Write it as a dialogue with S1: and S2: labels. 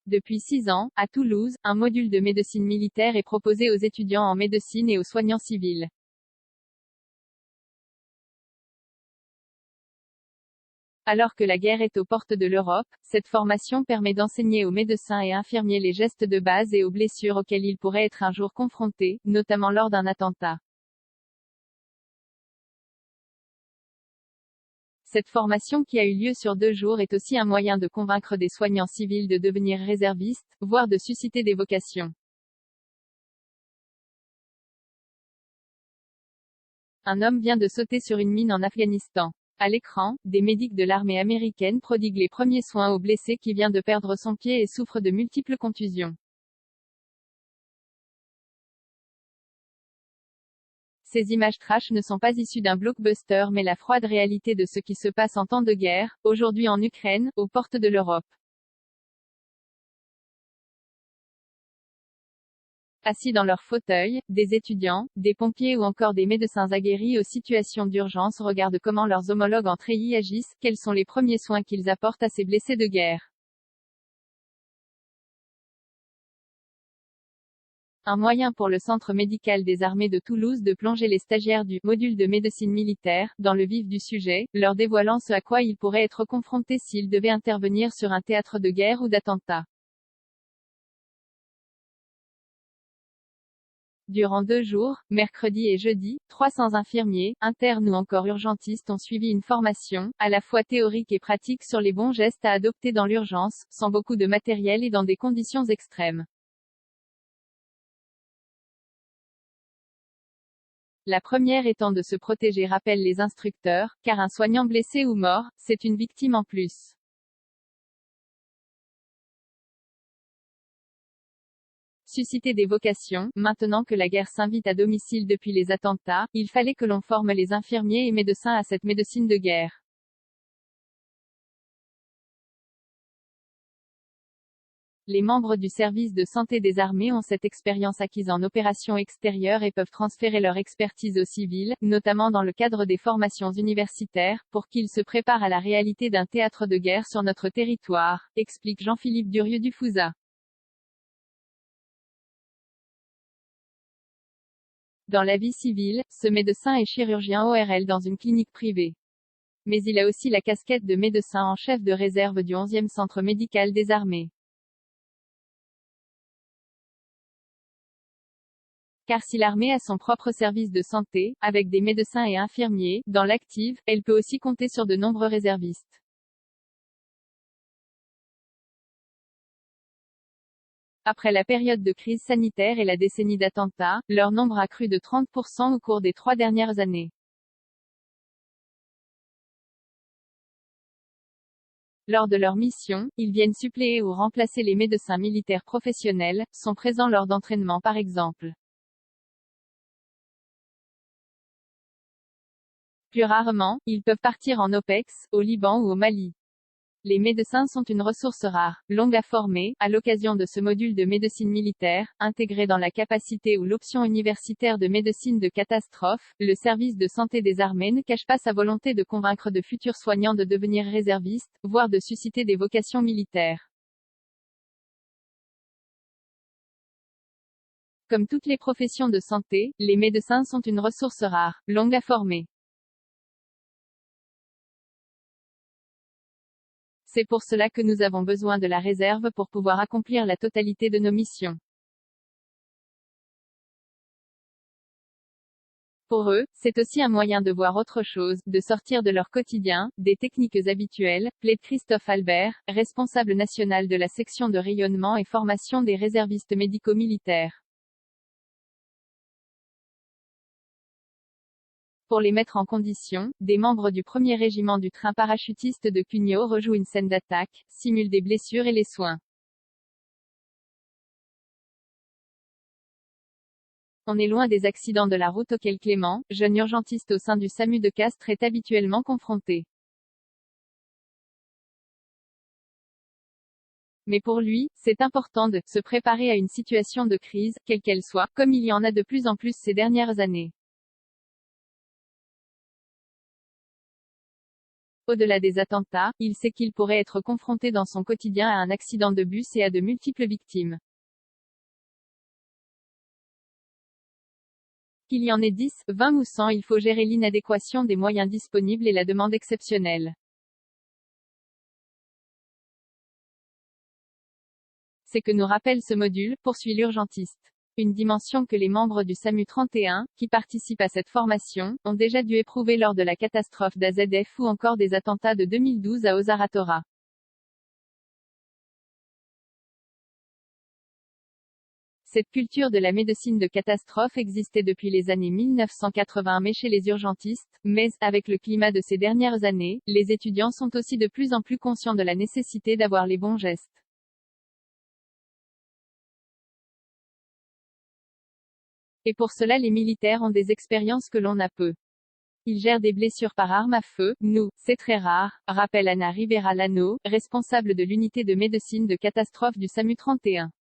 S1: Depuis 6 ans, à Toulouse, un module de médecine militaire est proposé aux étudiants en médecine et aux soignants civils. Alors que la guerre est aux portes de l'Europe, cette formation permet d'enseigner aux médecins et infirmiers les gestes de base et aux blessures auxquelles ils pourraient être un jour confrontés, notamment lors d'un attentat. Cette formation qui a eu lieu sur 2 jours est aussi un moyen de convaincre des soignants civils de devenir réservistes, voire de susciter des vocations. Un homme vient de sauter sur une mine en Afghanistan. À l'écran, des médics de l'armée américaine prodiguent les premiers soins au blessé qui vient de perdre son pied et souffre de multiples contusions. Ces images trash ne sont pas issues d'un blockbuster mais la froide réalité de ce qui se passe en temps de guerre, aujourd'hui en Ukraine, aux portes de l'Europe. Assis dans leur fauteuil, des étudiants, des pompiers ou encore des médecins aguerris aux situations d'urgence regardent comment leurs homologues en treillis agissent, quels sont les premiers soins qu'ils apportent à ces blessés de guerre. Un moyen pour le Centre médical des armées de Toulouse de plonger les stagiaires du module de médecine militaire dans le vif du sujet, leur dévoilant ce à quoi ils pourraient être confrontés s'ils devaient intervenir sur un théâtre de guerre ou d'attentat. Durant 2 jours, mercredi et jeudi, 300 infirmiers, internes ou encore urgentistes ont suivi une formation, à la fois théorique et pratique sur les bons gestes à adopter dans l'urgence, sans beaucoup de matériel et dans des conditions extrêmes. La première étant de se protéger, rappellent les instructeurs, car un soignant blessé ou mort, c'est une victime en plus. Susciter des vocations, maintenant que la guerre s'invite à domicile depuis les attentats, il fallait que l'on forme les infirmiers et médecins à cette médecine de guerre. Les membres du service de santé des armées ont cette expérience acquise en opérations extérieures et peuvent transférer leur expertise aux civils, notamment dans le cadre des formations universitaires, pour qu'ils se préparent à la réalité d'un théâtre de guerre sur notre territoire, explique Jean-Philippe Durieux-Dufouza. Dans la vie civile, ce médecin est chirurgien ORL dans une clinique privée. Mais il a aussi la casquette de médecin en chef de réserve du 11e Centre médical des armées. Car si l'armée a son propre service de santé, avec des médecins et infirmiers, dans l'active, elle peut aussi compter sur de nombreux réservistes. Après la période de crise sanitaire et la décennie d'attentats, leur nombre a cru de 30% au cours des 3 dernières années. Lors de leur mission, ils viennent suppléer ou remplacer les médecins militaires professionnels, sont présents lors d'entraînements par exemple. Plus rarement, ils peuvent partir en OPEX, au Liban ou au Mali. Les médecins sont une ressource rare, longue à former, à l'occasion de ce module de médecine militaire, intégré dans la capacité ou l'option universitaire de médecine de catastrophe, le service de santé des armées ne cache pas sa volonté de convaincre de futurs soignants de devenir réservistes, voire de susciter des vocations militaires. Comme toutes les professions de santé, les médecins sont une ressource rare, longue à former. C'est pour cela que nous avons besoin de la réserve pour pouvoir accomplir la totalité de nos missions. Pour eux, c'est aussi un moyen de voir autre chose, de sortir de leur quotidien, des techniques habituelles, plaide Christophe Albert, responsable national de la section de rayonnement et formation des réservistes médico-militaires. Pour les mettre en condition, des membres du 1er régiment du train parachutiste de Cugnaux rejouent une scène d'attaque, simulent des blessures et les soins. On est loin des accidents de la route auxquels Clément, jeune urgentiste au sein du SAMU de Castres, est habituellement confronté. Mais pour lui, c'est important de se préparer à une situation de crise, quelle qu'elle soit, comme il y en a de plus en plus ces dernières années. Au-delà des attentats, il sait qu'il pourrait être confronté dans son quotidien à un accident de bus et à de multiples victimes. Qu'il y en ait 10, 20 ou 100, il faut gérer l'inadéquation des moyens disponibles et la demande exceptionnelle. C'est que nous rappelle ce module, poursuit l'urgentiste. Une dimension que les membres du SAMU 31, qui participent à cette formation, ont déjà dû éprouver lors de la catastrophe d'AZF ou encore des attentats de 2012 à Ozaratora. Cette culture de la médecine de catastrophe existait depuis les années 1980 mais chez les urgentistes, mais, avec le climat de ces dernières années, les étudiants sont aussi de plus en plus conscients de la nécessité d'avoir les bons gestes. Et pour cela les militaires ont des expériences que l'on a peu. Ils gèrent des blessures par arme à feu, nous, c'est très rare, rappelle Anna Rivera Lano, responsable de l'unité de médecine de catastrophe du SAMU 31.